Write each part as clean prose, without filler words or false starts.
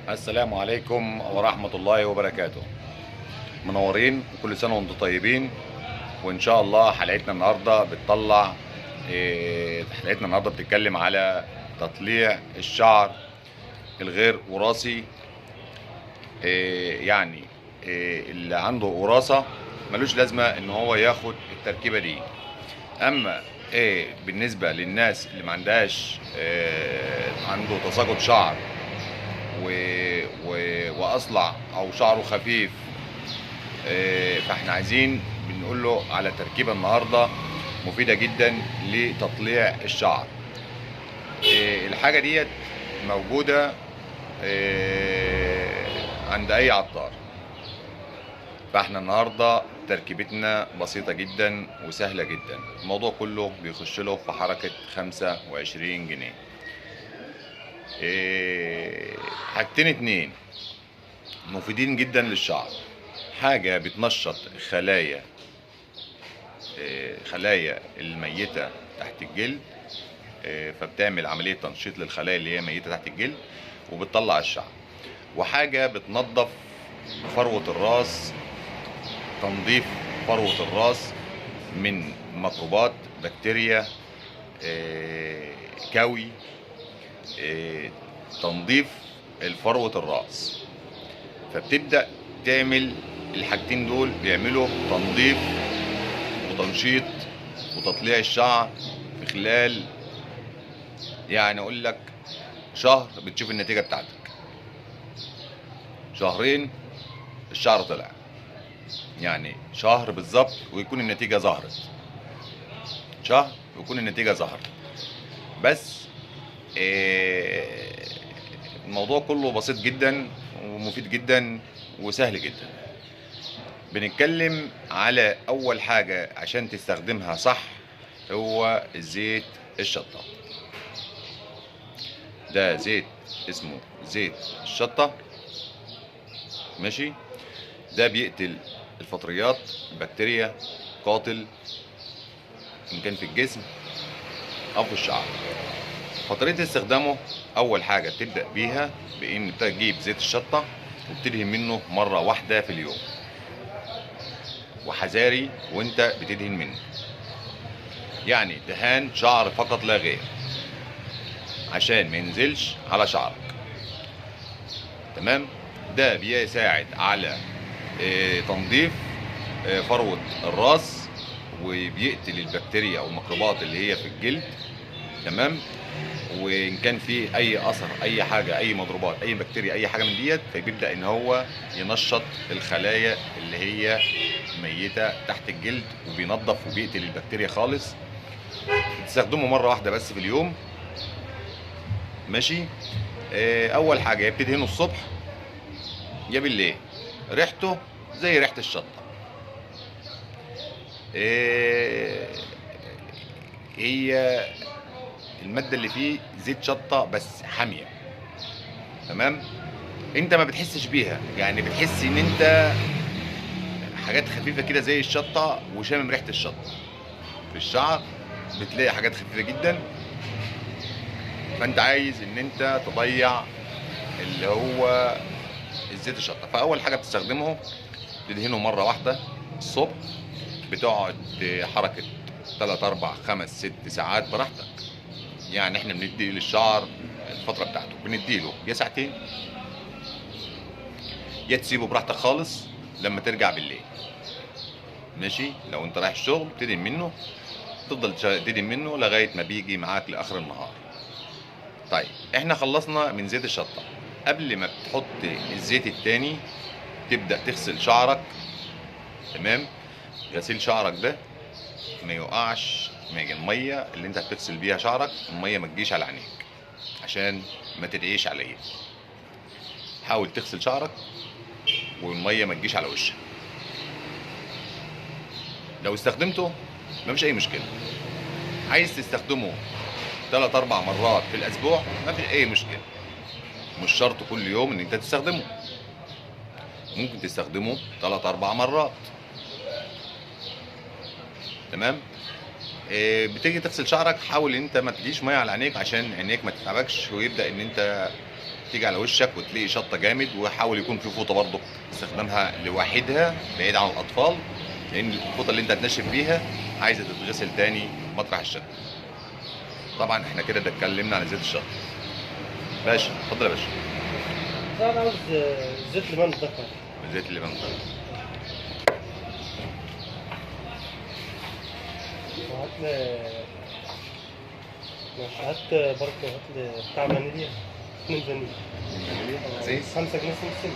السلام عليكم ورحمة الله وبركاته. منورين وكل سنة وانتم طيبين. وإن شاء الله حلقتنا النهاردة بتطلع حلقتنا النهاردة بتتكلم على تطليع الشعر الغير وراثي. يعني اللي عنده وراثة ملوش لازمة إن هو ياخد التركيبة دي. أما بالنسبة للناس اللي ما عندهاش عنده تساقط شعر واصلع او شعره خفيف، فاحنا عايزين بنقول له على تركيبه النهارده مفيده جدا لتطليع الشعر. الحاجه ديت موجوده عند اي عطار. فاحنا النهارده تركيبتنا بسيطه جدا وسهله جدا. الموضوع كله بيخش له في حركه 25 جنيه. حاجتين اتنين مفيدين جدا للشعر. حاجة بتنشط خلايا الميتة تحت الجلد، فبتعمل عملية تنشيط للخلايا اللي هي ميتة تحت الجلد وبتطلع الشعر. وحاجة بتنظف فروة الراس، تنظيف فروة الراس من ميكروبات، بكتيريا، كوي، تنظيف فروة الراس. فبتبدأ تعمل الحاجتين دول، بيعملوا تنظيف وتنشيط وتطليع الشعر في خلال يعني اقول لك شهر بتشوف النتيجة بتاعتك. شهرين الشعر طلع، يعني شهر بالظبط ويكون النتيجة ظهرت. شهر ويكون النتيجة ظهرت. بس الموضوع كله بسيط جدا ومفيد جدا وسهل جدا. بنتكلم على اول حاجة عشان تستخدمها صح، هو زيت الشطة. ده زيت اسمه زيت الشطة، ماشي. ده بيقتل الفطريات، البكتيريا، قاتل ان كان في الجسم او في الشعر. فطريقة استخدامه، اول حاجة تبدأ بيها بان تجيب زيت الشطة وبتدهن منه مرة واحدة في اليوم، وحذاري وانت بتدهن منه، يعني دهان شعر فقط لا غير، عشان ما ينزلش على شعرك. تمام. ده بيساعد على تنظيف فروة الراس، وبيقتل البكتيريا او الميكروبات اللي هي في الجلد. تمام. وان كان في اي اثر، اي حاجه، اي مضروبات، اي بكتيريا، اي حاجه من ديت، فبيبدا ان هو ينشط الخلايا اللي هي ميته تحت الجلد، وبينظف وبيقتل البكتيريا خالص. تستخدمه مره واحده بس في اليوم، ماشي. اول حاجه يا بتدهنه الصبح يا بالليل. ريحته زي ريحه الشطه. هي الماده اللي فيه زيت شطه بس حاميه. تمام. انت ما بتحسش بيها، يعني بتحس ان انت حاجات خفيفه كده زي الشطه وشامم ريحه الشطه. في الشعر بتلاقي حاجات خفيفه جدا، فانت عايز ان انت تضيع اللي هو الزيت الشطه. فاول حاجه بتستخدمه تدهنه مره واحده الصبح. بتقعد حركه 3 4 5 6 ساعات براحتك. يعني احنا بندي للشعر الفتره بتاعته، بنديله يا ساعتين يا تسيبه براحتك خالص لما ترجع بالليل، ماشي. لو انت رايح الشغل تدهن منه، تفضل تدهن منه لغايه ما بيجي معاك لاخر النهار. طيب احنا خلصنا من زيت الشطه. قبل ما تحط الزيت التاني تبدا تغسل شعرك. تمام. غسيل شعرك ده ما يوقعش، ما يجي الميه اللي انت هتغسل بيها شعرك، الميه ما تجيش على عينيك عشان ما تدعيش عليا. حاول تغسل شعرك والميه ما تجيش على وشك. لو استخدمته مفيش اي مشكله. عايز تستخدمه 3 4 مرات في الاسبوع مفيش اي مشكله. مش شرط كل يوم ان انت تستخدمه، ممكن تستخدمه 3 4 مرات. تمام. بتيجي تغسل شعرك حاول انت ما تجيش ميه على عينيك عشان عينيك ما تتعبكش، ويبدا ان انت تيجي على وشك وتلاقي شطه جامد. وحاول يكون في فوطه برضك استخدامها لوحدها بعيد عن الاطفال، لان الفوطه اللي انت هتنشف بيها عايزه تتغسل تاني مطرح الشط. طبعا احنا كده اتكلمنا عن زيت الشط. باشا اتفضل يا باشا. انا عاوز زيت ليمون ده. زيت اللبن ده وهات لي ماشي، هات برضه، هات لي بتاع فانيليا، 2 فانيليا. زي 5 جنيه سمسم.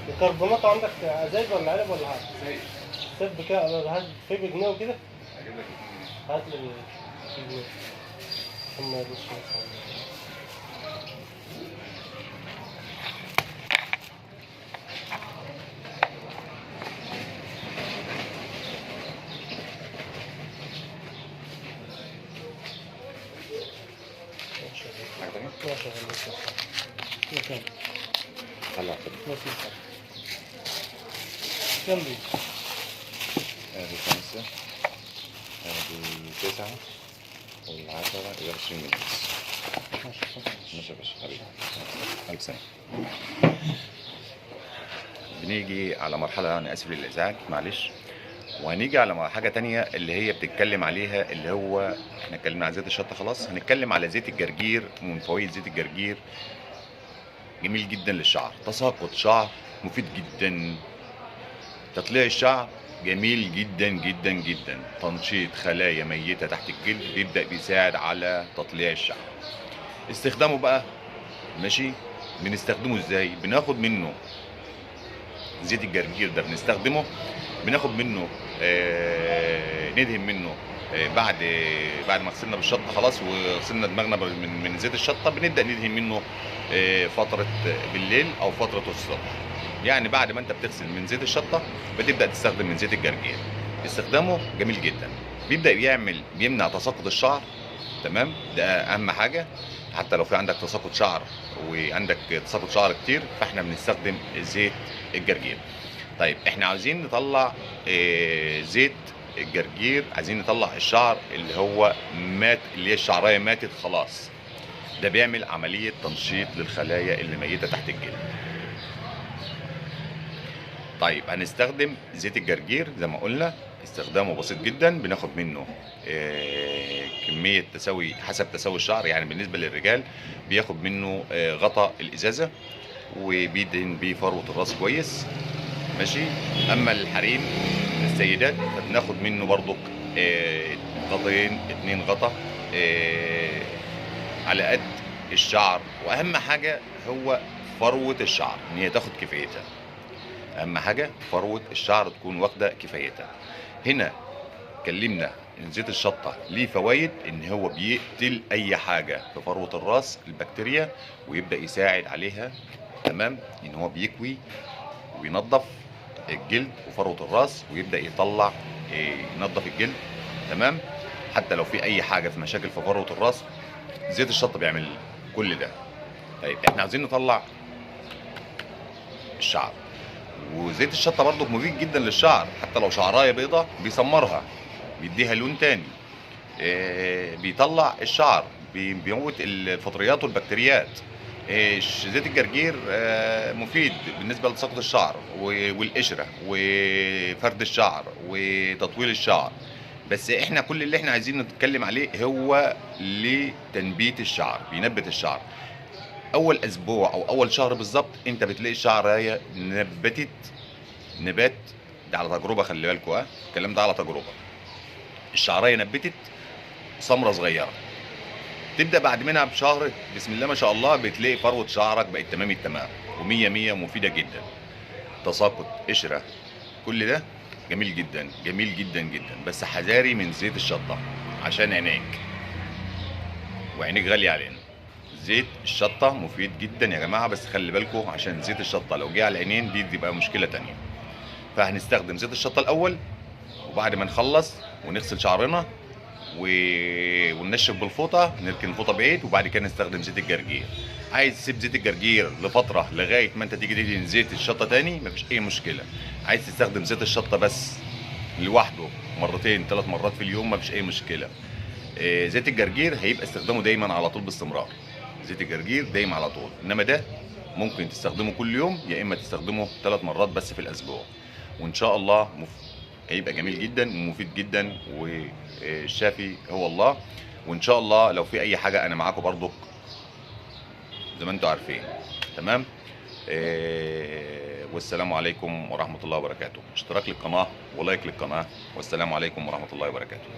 الكربونات عندك ازايز ولا علب ولا حاجه؟ زي سيب كده، هات في بجنيه وكده. هجيب لك هات لي بجنيه عشان ما يبصش مثلا. حاجه ثانيه. ماشي خليك طلع ماشي كم دي؟ ادي 5 ادي 9 وال10 يبقى 20 جنيه بس. ماشي يا باشا حبيبي. ألف سنة. بنيجي على مرحلة، أنا آسف للإزعاج معلش، وهنيجي على حاجة تانية اللي هي بتتكلم عليها، اللي هو احنا اتكلمنا على زيت الشطة خلاص، هنتكلم على زيت الجرجير. ومن فوائد زيت الجرجير جميل جدا للشعر، تساقط شعر مفيد جدا، تطليع الشعر جميل جدا جدا جدا، تنشيط خلايا ميتة تحت الجلد بيبدأ بيساعد على تطليع الشعر. استخدامه بقى ماشي، بنستخدمه ازاي؟ بناخد منه زيت الجرجير ده، بناخد منه ندهن منه بعد ما غسلنا بالشطه خلاص وغسلنا دماغنا من زيت الشطه، بنبدا ندهن منه فتره بالليل او فتره الصبح. يعني بعد ما انت بتغسل من زيت الشطه بتبدا تستخدم من زيت الجرجير. استخدامه جميل جدا، بيبدا بيمنع تساقط الشعر. تمام، ده اهم حاجه. حتى لو في عندك تساقط شعر وعندك تساقط شعر كتير، فاحنا بنستخدم زيت الجرجير. طيب احنا عاوزين نطلع زيت الجرجير، عايزين نطلع الشعر اللي هو مات، اللي هي الشعرايه ماتت خلاص. ده بيعمل عمليه تنشيط للخلايا اللي ميته تحت الجلد. طيب هنستخدم زيت الجرجير زي ما قلنا، استخدامه بسيط جدا. بناخد منه كميه تساوي حسب تساوي الشعر. يعني بالنسبه للرجال بياخد منه غطا الازازه وبيدهن بيه فروه الراس كويس ماشي. اما الحريم السيدات فبناخد منه برضك غطين 2 غطا على قد الشعر. واهم حاجه هو فروه الشعر ان هي تاخد كفايتها. اهم حاجه فروه الشعر تكون واخده كفايتها. هنا اتكلمنا ان زيت الشطه ليه فوائد، ان هو بيقتل اي حاجه في فروه الراس البكتيريا ويبدا يساعد عليها. تمام، ان هو بيكوي وينظف الجلد وفروه الراس ويبدا يطلع ينظف الجلد. تمام، حتى لو في اي حاجه في مشاكل في فروه الراس زيت الشطه بيعمل كل ده. طيب احنا عايزين نطلع الشعر، وزيت الشطه برضو مفيد جدا للشعر. حتى لو شعرايه بيضه بيسمرها، بيديها لون تاني، بيطلع الشعر، بيموت الفطريات والبكتيريات. زيت الجرجير مفيد بالنسبه لتساقط الشعر والقشره وفرد الشعر وتطويل الشعر. بس احنا كل اللي احنا عايزين نتكلم عليه هو لتنبيت الشعر، بينبت الشعر. اول اسبوع او اول شهر بالظبط انت بتلاقي الشعرايه نبتت نبات. ده على تجربه، خلي بالكوا الكلام ده على تجربه. الشعرايه نبتت سمره صغيره، تبدا بعد منها بشهر بسم الله ما شاء الله بتلاقي فروه شعرك بقت تمام التمام ومية مية، مفيده جدا. تساقط قشره كل ده جميل جدا جميل جدا جدا. بس حذاري من زيت الشطه عشان عينيك، وعينيك غاليه علينا. زيت الشطه مفيد جدا يا جماعه، بس خلي بالكم عشان زيت الشطه لو جه على العينين دي تبقى مشكله تانية. فهنستخدم زيت الشطه الاول، وبعد ما نخلص ونغسل شعرنا وننشف بالفوطه، نركن الفوطه بعيد، وبعد كده نستخدم زيت الجرجير. عايز تسيب زيت الجرجير لفتره لغايه ما انت تيجي تدهن زيت الشطه تاني مفيش اي مشكله. عايز تستخدم زيت الشطه بس لوحده مرتين 3 مرات في اليوم مفيش اي مشكله. زيت الجرجير هيبقى استخدامه دايما على طول باستمرار، زيت الجرجير دايما على طول. انما ده ممكن تستخدمه كل يوم، يا اما تستخدمه 3 مرات بس في الاسبوع، وان شاء الله هيبقى جميل جدا ومفيد جدا، والشافي هو الله. وان شاء الله لو في اي حاجه انا معاكم برضك زي ما انتم عارفين. تمام. والسلام عليكم ورحمه الله وبركاته. اشتراك للقناه ولايك للقناه، والسلام عليكم ورحمه الله وبركاته.